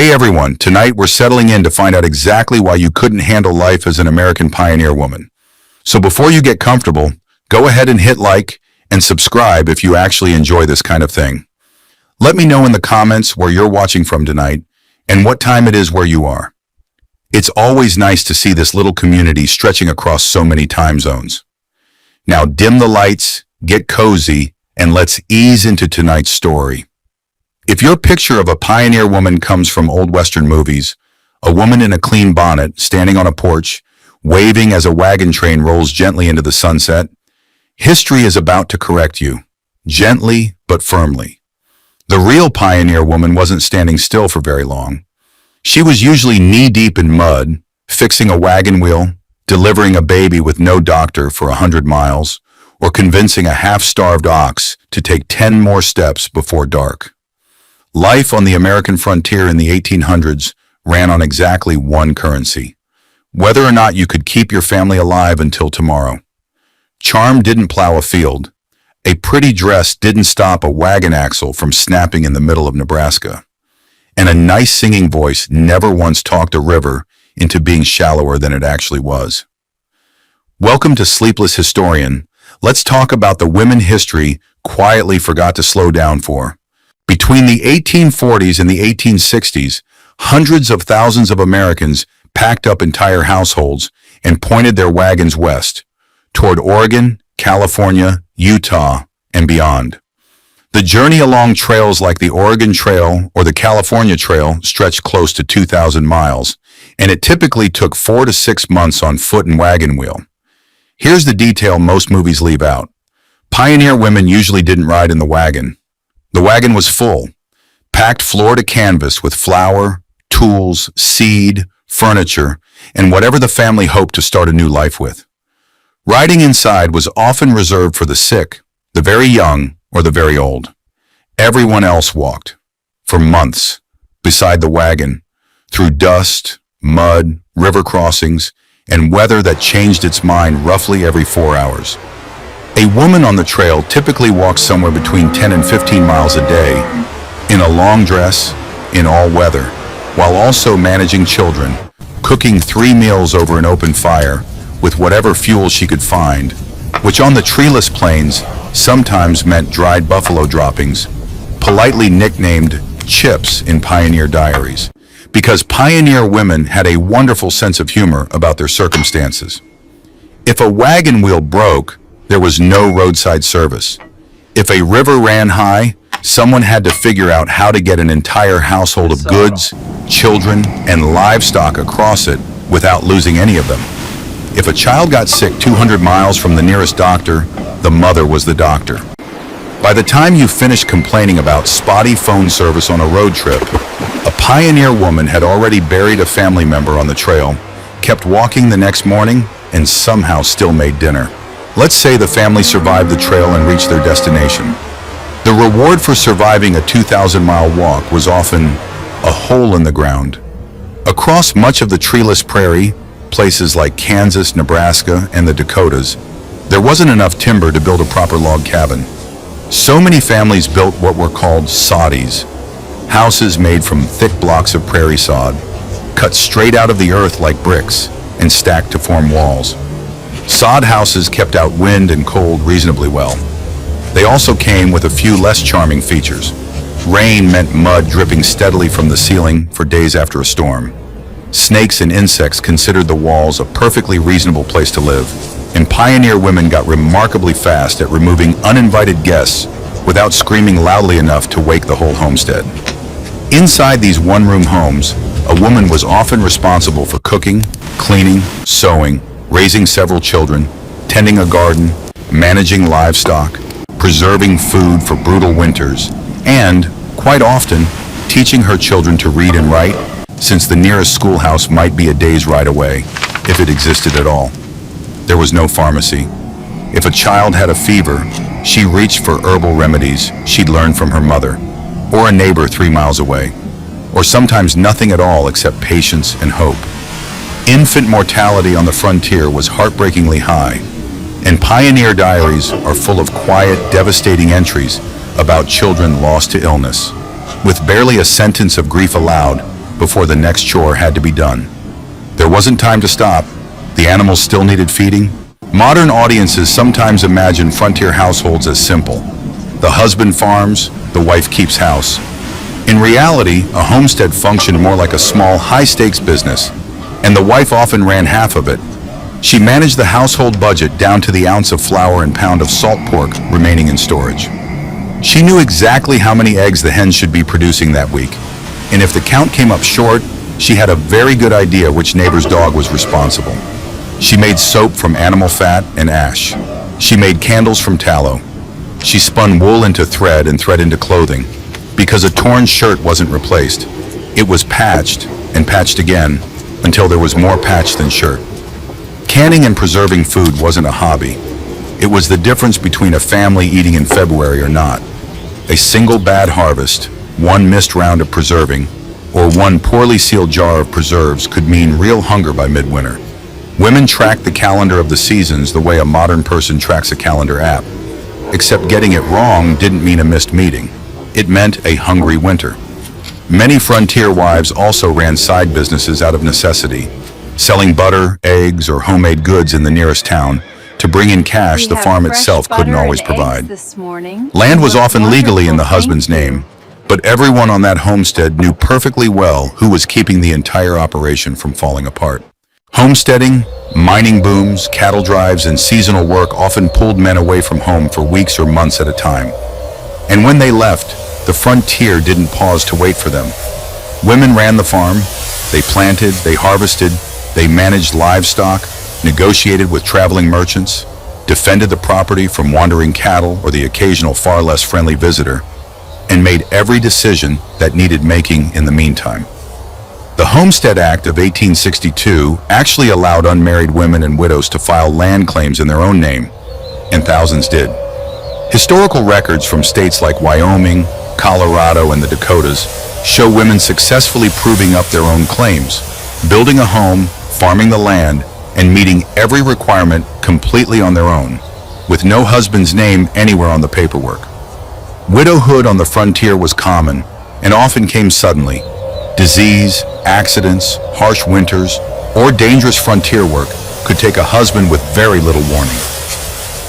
Hey everyone, tonight we're settling in to find out exactly why you couldn't handle life as an American pioneer woman. So before you get comfortable, go ahead and hit like and subscribe if you actually enjoy this kind of thing. Let me know in the comments where you're watching from tonight and what time it is where you are. It's always nice to see this little community stretching across so many time zones. Now dim the lights, get cozy, and let's ease into tonight's story. If your picture of a pioneer woman comes from old Western movies, a woman in a clean bonnet standing on a porch, waving as a wagon train rolls gently into the sunset, history is about to correct you, gently but firmly. The real pioneer woman wasn't standing still for very long. She was usually knee-deep in mud, fixing a wagon wheel, delivering a baby with no doctor for 100 miles, or convincing a half-starved ox to take 10 more steps before dark. Life on the American frontier in the 1800s ran on exactly one currency: whether or not you could keep your family alive until tomorrow. Charm didn't plow a field. A pretty dress didn't stop a wagon axle from snapping in the middle of Nebraska. And a nice singing voice never once talked a river into being shallower than it actually was. Welcome to Sleepless Historian. Let's talk about the women history quietly forgot to slow down for. Between the 1840s and the 1860s, hundreds of thousands of Americans packed up entire households and pointed their wagons west, toward Oregon, California, Utah, and beyond. The journey along trails like the Oregon Trail or the California Trail stretched close to 2,000 miles, and it typically took 4 to 6 months on foot and wagon wheel. Here's the detail most movies leave out. Pioneer women usually didn't ride in the wagon. The wagon was full, packed floor to canvas with flour, tools, seed, furniture, and whatever the family hoped to start a new life with. Riding inside was often reserved for the sick, the very young, or the very old. Everyone else walked, for months, beside the wagon, through dust, mud, river crossings, and weather that changed its mind roughly every 4 hours. A woman on the trail typically walks somewhere between 10 and 15 miles a day, in a long dress, in all weather, while also managing children, cooking 3 meals over an open fire with whatever fuel she could find, which on the treeless plains sometimes meant dried buffalo droppings, politely nicknamed chips in pioneer diaries, because pioneer women had a wonderful sense of humor about their circumstances. If a wagon wheel broke, there was no roadside service. If a river ran high, someone had to figure out how to get an entire household of goods, children, and livestock across it without losing any of them. If a child got sick 200 miles from the nearest doctor, the mother was the doctor. By the time you finished complaining about spotty phone service on a road trip, a pioneer woman had already buried a family member on the trail, kept walking the next morning, and somehow still made dinner. Let's say the family survived the trail and reached their destination. The reward for surviving a 2,000-mile walk was often a hole in the ground. Across much of the treeless prairie, places like Kansas, Nebraska, and the Dakotas, there wasn't enough timber to build a proper log cabin. So many families built what were called soddies, houses made from thick blocks of prairie sod, cut straight out of the earth like bricks, and stacked to form walls. Sod houses kept out wind and cold reasonably well. They also came with a few less charming features. Rain meant mud dripping steadily from the ceiling for days after a storm. Snakes and insects considered the walls a perfectly reasonable place to live, and pioneer women got remarkably fast at removing uninvited guests without screaming loudly enough to wake the whole homestead. Inside these one-room homes, a woman was often responsible for cooking, cleaning, sewing, raising several children, tending a garden, managing livestock, preserving food for brutal winters, and, quite often, teaching her children to read and write, since the nearest schoolhouse might be a day's ride away, if it existed at all. There was no pharmacy. If a child had a fever, she reached for herbal remedies she'd learned from her mother, or a neighbor 3 miles away, or sometimes nothing at all except patience and hope. Infant mortality on the frontier was heartbreakingly high, and pioneer diaries are full of quiet, devastating entries about children lost to illness. With barely a sentence of grief allowed, before the next chore had to be done. There wasn't time to stop. The animals still needed feeding. Modern audiences sometimes imagine frontier households as simple. The husband farms, the wife keeps house. In reality, a homestead functioned more like a small, high-stakes business, and the wife often ran half of it. She managed the household budget down to the ounce of flour and pound of salt pork remaining in storage. She knew exactly how many eggs the hens should be producing that week, and if the count came up short, she had a very good idea which neighbor's dog was responsible. She made soap from animal fat and ash. She made candles from tallow. She spun wool into thread and thread into clothing. Because a torn shirt wasn't replaced, it was patched and patched again until there was more patch than shirt. Canning and preserving food wasn't a hobby. It was the difference between a family eating in February or not. A single bad harvest, one missed round of preserving, or one poorly sealed jar of preserves could mean real hunger by midwinter. Women tracked the calendar of the seasons the way a modern person tracks a calendar app. Except getting it wrong didn't mean a missed meeting. It meant a hungry winter. Many frontier wives also ran side businesses out of necessity, selling butter, eggs, or homemade goods in the nearest town to bring in cash the farm itself couldn't always provide. Land was often legally in the husband's name, but everyone on that homestead knew perfectly well who was keeping the entire operation from falling apart. Homesteading, mining booms, cattle drives, and seasonal work often pulled men away from home for weeks or months at a time. And when they left, the frontier didn't pause to wait for them. Women ran the farm. They planted, they harvested, they managed livestock, negotiated with traveling merchants, defended the property from wandering cattle or the occasional far less friendly visitor, and made every decision that needed making in the meantime. The Homestead Act of 1862 actually allowed unmarried women and widows to file land claims in their own name, and thousands did. Historical records from states like Wyoming, Colorado, and the Dakotas show women successfully proving up their own claims, building a home, farming the land, and meeting every requirement completely on their own, with no husband's name anywhere on the paperwork. Widowhood on the frontier was common and often came suddenly. Disease, accidents, harsh winters, or dangerous frontier work could take a husband with very little warning.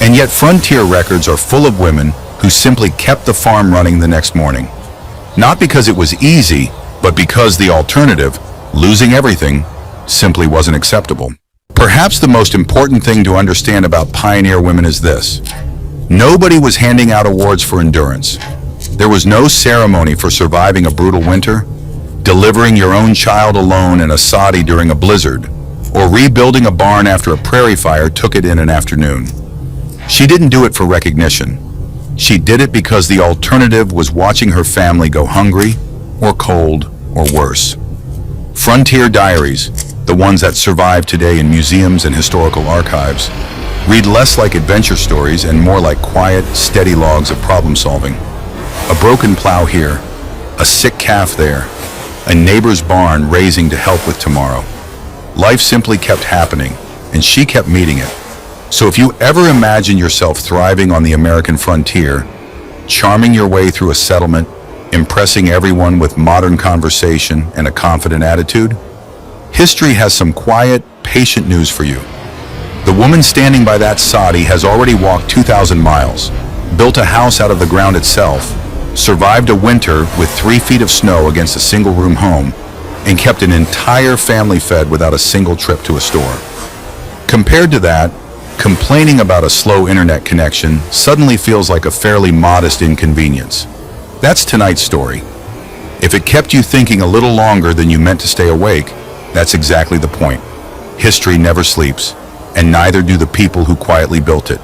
And yet frontier records are full of women who simply kept the farm running the next morning. Not because it was easy, but because the alternative, losing everything, simply wasn't acceptable. Perhaps the most important thing to understand about pioneer women is this. Nobody was handing out awards for endurance. There was no ceremony for surviving a brutal winter, delivering your own child alone in a soddy during a blizzard, or rebuilding a barn after a prairie fire took it in an afternoon. She didn't do it for recognition. She did it because the alternative was watching her family go hungry, or cold, or worse. Frontier diaries, the ones that survive today in museums and historical archives, read less like adventure stories and more like quiet, steady logs of problem solving. A broken plow here, a sick calf there, a neighbor's barn raising to help with tomorrow. Life simply kept happening, and she kept meeting it. So if you ever imagine yourself thriving on the American frontier, charming your way through a settlement, impressing everyone with modern conversation and a confident attitude, history has some quiet, patient news for you. The woman standing by that soddy has already walked 2,000 miles, built a house out of the ground itself, survived a winter with 3 feet of snow against a single-room home, and kept an entire family fed without a single trip to a store. Compared to that, complaining about a slow internet connection suddenly feels like a fairly modest inconvenience. That's tonight's story. If it kept you thinking a little longer than you meant to stay awake, that's exactly the point. History never sleeps, and neither do the people who quietly built it.